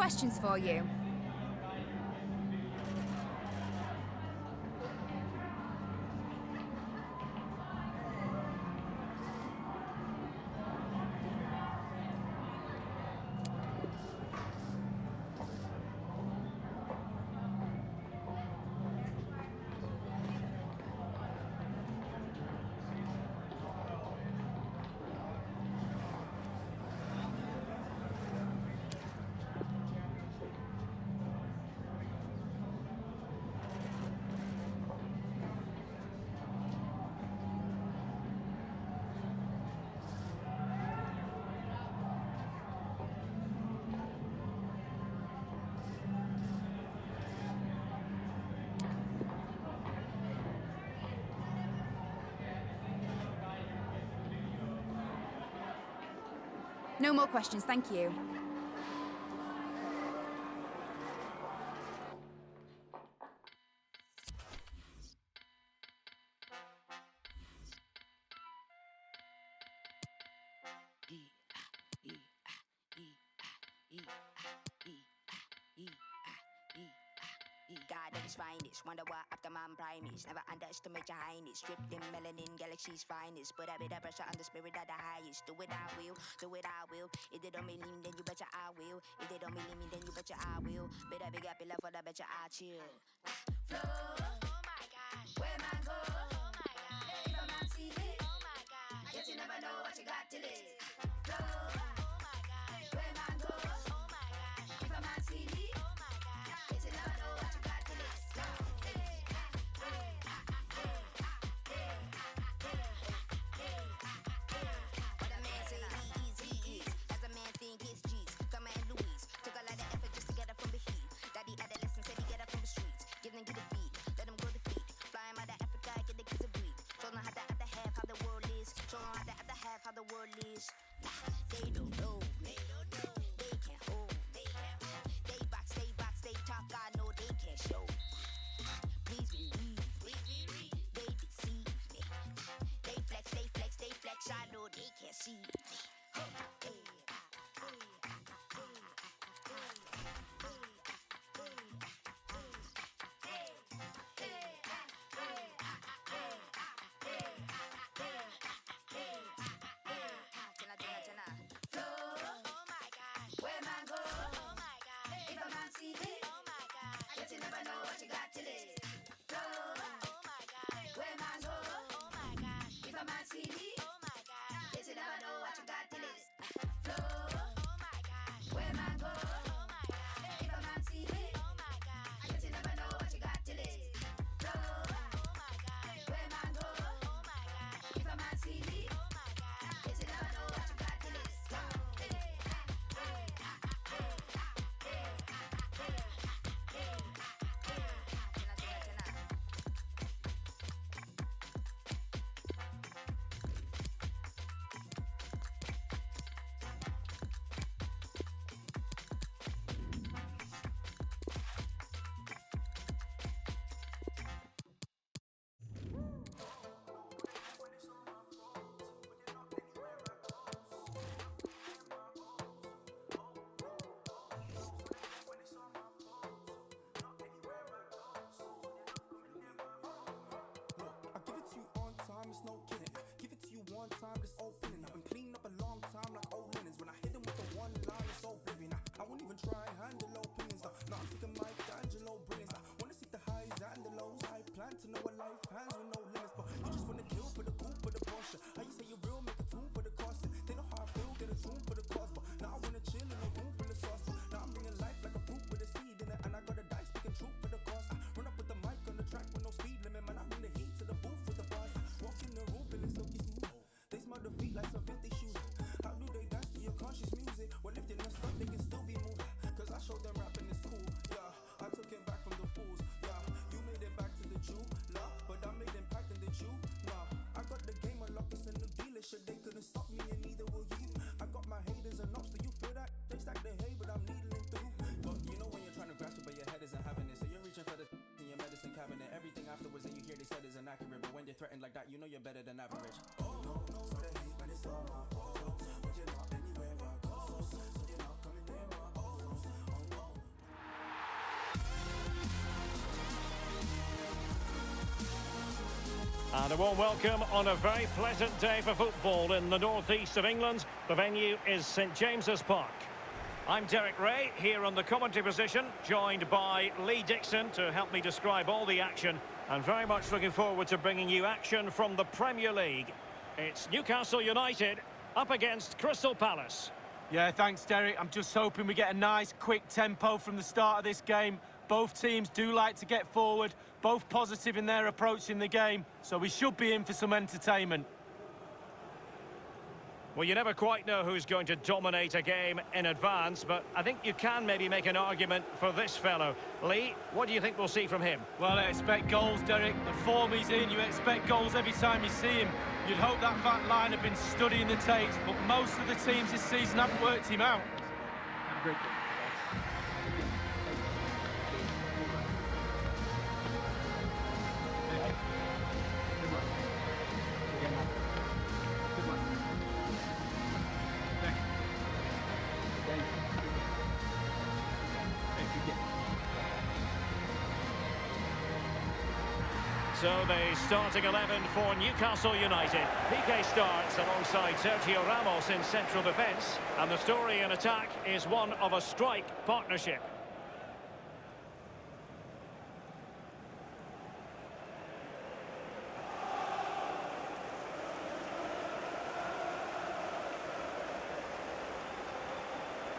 questions for you. No more questions, thank you. God at his finest, wonder what after man prime is. Never underestimate your highness. Stripped in melanin, galaxy's finest. Put a bit of pressure on the spirit of the highest. Do it I will, do it I will. If they don't believe me, then you betcha I will. If they don't believe me, then you betcha I will. Better big up your love for the betcha I chill. Flow, oh my gosh, where man go? Oh my gosh, if a man see it, oh my gosh, yet you never know what you got till it. Flow, oh my gosh, where man go? Oh my gosh, if a man see it, oh my gosh, yet you never know what you got till it. What a man say easy is, as a man think it's G's. Come and Louise, took a lot of effort just to get up from the heat. Daddy adolescent said he get up from the streets. Give them get a feed, let them grow the feet. Fly him out of Africa, get the kids a breed. Show them how the other half, how the world is. Show them how the other half, how the world is. They don't know, they can't hold. They box, they talk, I know they can't show. Please believe, they deceive me. They flex, I know they can't see me. It's no kidding. Give it to you one time, it's opening. I've been cleaning up a long time like old linens. When I hit them with the one line, it's so oblivion. I won't even try and handle opinions. No, I'm thinking Mike D'Angelo brilliance. I wanna see the highs and the lows. I plan to know a life hands with no limits. But you just wanna kill for the coup, for the Porsche. How you say you're real, make a tune for the cost. They know how I feel, get a tune for the cost. But now I wanna chill in a room full of sauce. But now I'm bringing life like a fruit with a seed in it. And I got a dice, speaking truth for the cost. I run up with the mic on the track with no speed limit. Man, I'm in the heat to the booth with the bars. Walk in the room feeling silky smooth. They smell the feet like some 50 shoes. How do they dance to your conscious music? Well, if they messed up, they can still be moved. Cause I showed them rapping is cool, yeah. I took it back from the fools, yeah. You made it back to the Jew, nah. But I made impact in the Jew, nah. I got the game unlocked, it's a new dealership. They couldn't stop me and neither will you. I got my haters and ops, do you feel that? They stack the hay, but I'm needling through. But you know when you're trying to grasp it, but your head isn't having it. So you're reaching for the in your medicine cabinet. Everything afterwards that you hear they said is inaccurate. But when they're threatened like that, you know you're better than average. Oh no, for the hate, but it's all my fault. But you're not anywhere I go. So you're not coming near my balls. And a warm welcome on a very pleasant day for football in the northeast of England. The venue is St James's Park. I'm Derek Ray, here on the commentary position, joined by Lee Dixon to help me describe all the action. And very much looking forward to bringing you action from the Premier League. It's Newcastle United up against Crystal Palace. Yeah, thanks, Derek. I'm just hoping we get a nice, quick tempo from the start of this game. Both teams do like to get forward, both positive in their approach in the game, so we should be in for some entertainment. Well, you never quite know who's going to dominate a game in advance, but I think you can maybe make an argument for this fellow. Lee, what do you think we'll see from him? Well, I expect goals, Derek. The form he's in, you expect goals every time you see him. You'd hope that back line have been studying the tapes, but most of the teams this season haven't worked him out. So the starting 11 for Newcastle United. Piqué starts alongside Sergio Ramos in central defence. And the story in attack is one of a strike partnership.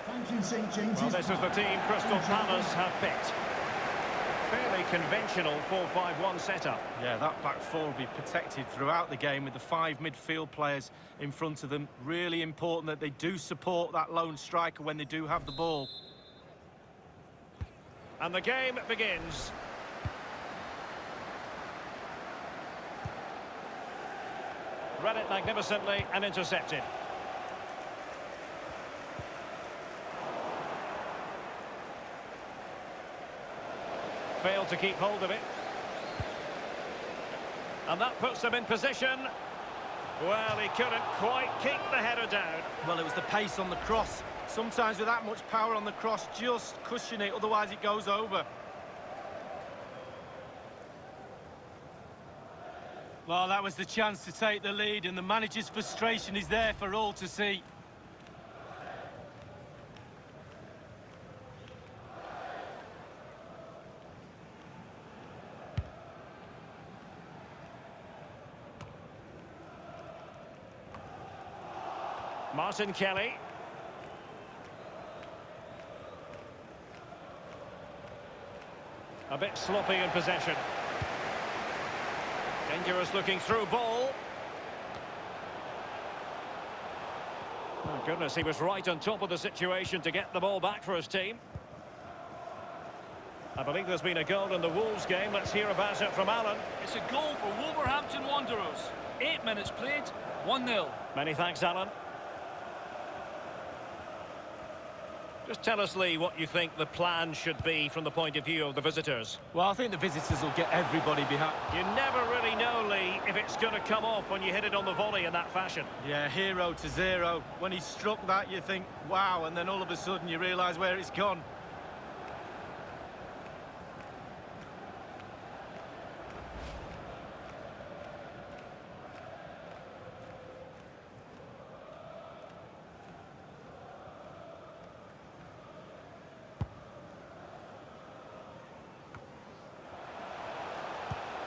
Thank you, St James's. Well, this is the team Crystal Palace have picked. Fairly conventional 4-5-1 setup. Yeah, that back four will be protected throughout the game with the 5 midfield players in front of them. Really important that they do support that lone striker when they do have the ball. And the game begins. Read it magnificently and intercepted. Failed to keep hold of it. And that puts them in position. Well, he couldn't quite keep the header down. Well, it was the pace on the cross. Sometimes with that much power on the cross, just cushion it, otherwise it goes over. Well, that was the chance to take the lead, and the manager's frustration is there for all to see. Martin Kelly. A bit sloppy in possession. Dangerous looking through ball. Oh goodness, he was right on top of the situation to get the ball back for his team. I believe there's been a goal in the Wolves game. Let's hear about it from Alan. It's a goal for Wolverhampton Wanderers. 8 minutes played, 1-0. Many thanks, Alan. Just tell us, Lee, what you think the plan should be from the point of view of the visitors. Well, I think the visitors will get everybody behind. You never really know, Lee, if it's going to come off when you hit it on the volley in that fashion. Yeah, 0-0. When he struck that, you think, wow, and then all of a sudden you realise where it's gone.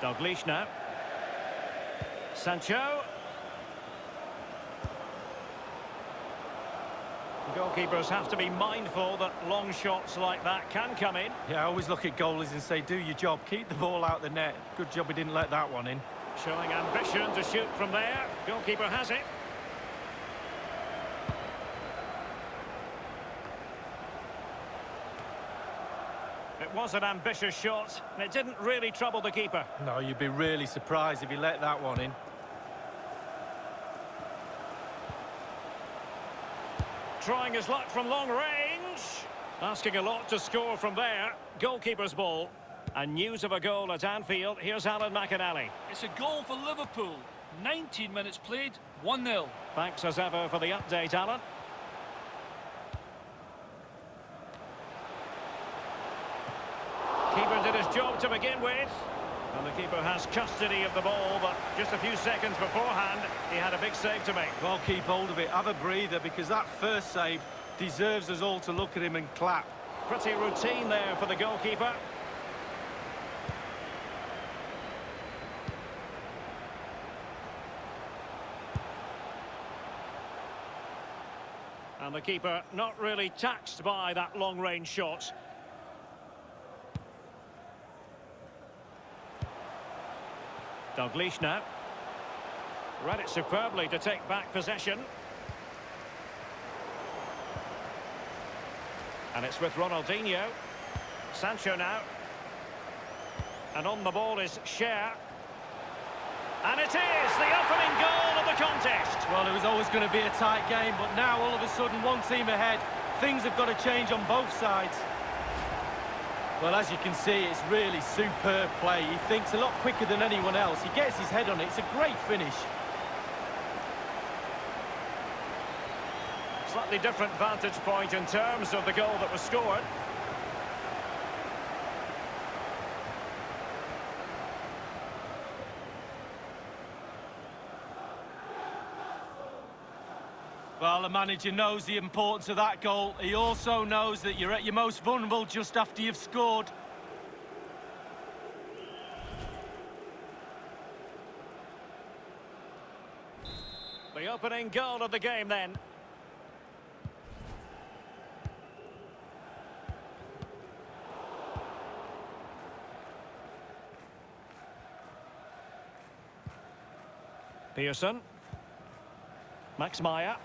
Dalglish now. Sancho. Goalkeepers have to be mindful that long shots like that can come in. Yeah, I always look at goalies and say, do your job, keep the ball out the net. Good job he didn't let that one in. Showing ambition to shoot from there. Goalkeeper has it. It was an ambitious shot, and it didn't really trouble the keeper. No, you'd be really surprised if he let that one in. Trying his luck from long range. Asking a lot to score from there. Goalkeeper's ball. And news of a goal at Anfield. Here's Alan McInally. It's a goal for Liverpool. 19 minutes played, 1-0. Thanks as ever for the update, Alan. Keeper did his job to begin with. And the keeper has custody of the ball, but just a few seconds beforehand, he had a big save to make. Well, keep hold of it, have a breather, because that first save deserves us all to look at him and clap. Pretty routine there for the goalkeeper. And the keeper not really taxed by that long-range shot. Dalglish now. Read it superbly to take back possession. And it's with Ronaldinho. Sancho now. And on the ball is Cher. And it is the opening goal of the contest. Well, it was always going to be a tight game, but now all of a sudden one team ahead. Things have got to change on both sides. Well, as you can see, it's really superb play. He thinks a lot quicker than anyone else. He gets his head on it. It's a great finish. Slightly different vantage point in terms of the goal that was scored. Well, the manager knows the importance of that goal. He also knows that you're at your most vulnerable just after you've scored. The opening goal of the game then. Pearson. Max Meyer.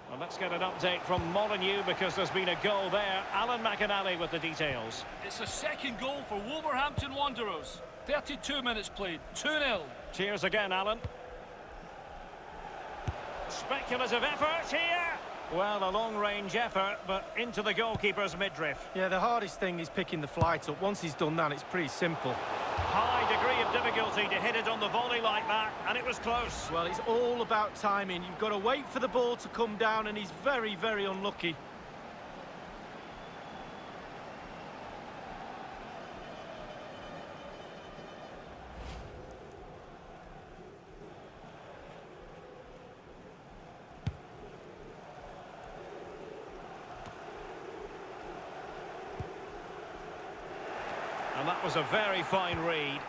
Well, let's get an update from Molineux because there's been a goal there. Alan McInally with the details. It's a second goal for Wolverhampton Wanderers. 32 minutes played, 2-0. Cheers again, Alan. Speculative effort here. Well, a long-range effort, but into the goalkeeper's midriff. Yeah, the hardest thing is picking the flight up. Once he's done that, it's pretty simple. High degree of difficulty to hit it on the volley like that, and it was close. Well, it's all about timing. You've got to wait for the ball to come down, and he's very, very unlucky. And that was a very fine read.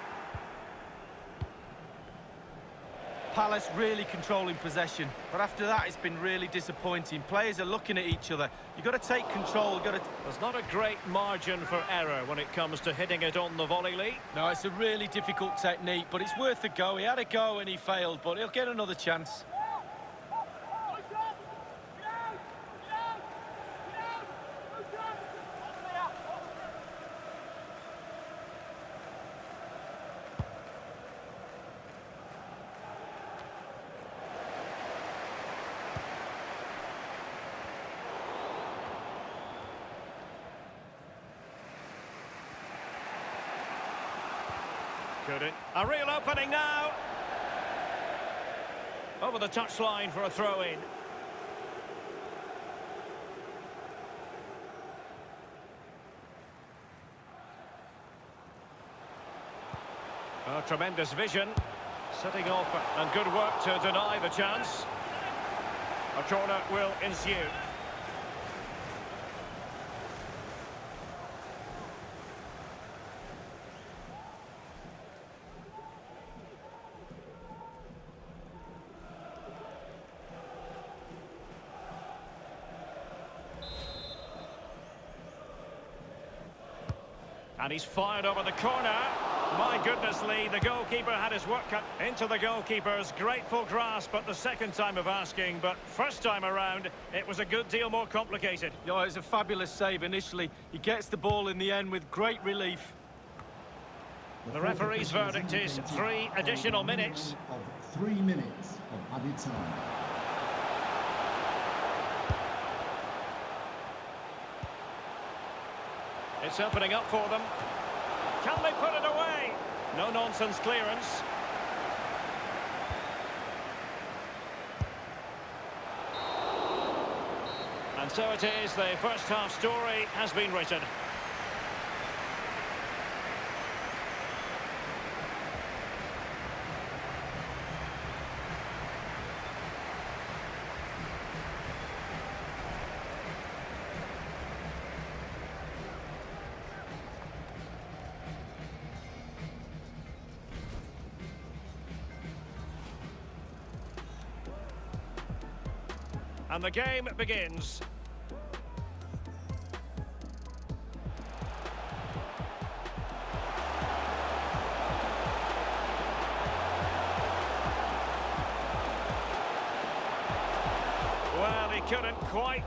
Palace really controlling possession, but after that it's been really disappointing. Players are looking at each other. You've got to take control. There's not a great margin for error when it comes to hitting it on the volley, Lee. No, it's a really difficult technique, but it's worth a go. He had a go and he failed, but he'll get another chance. A real opening now. Over the touchline for a throw-in. Oh, tremendous vision. Setting off and good work to deny the chance. A corner will ensue. And he's fired over the corner. My goodness, Lee, the goalkeeper had his work cut into the goalkeeper's grateful grasp at the second time of asking, but first time around, it was a good deal more complicated. Oh, it was a fabulous save initially. He gets the ball in the end with great relief. The referee's verdict is 3 additional minutes. Of 3 minutes of added time. It's opening up for them. Can they put it away? No-nonsense clearance. And so it is, the first half story has been written. And the game begins. Well, he couldn't quite...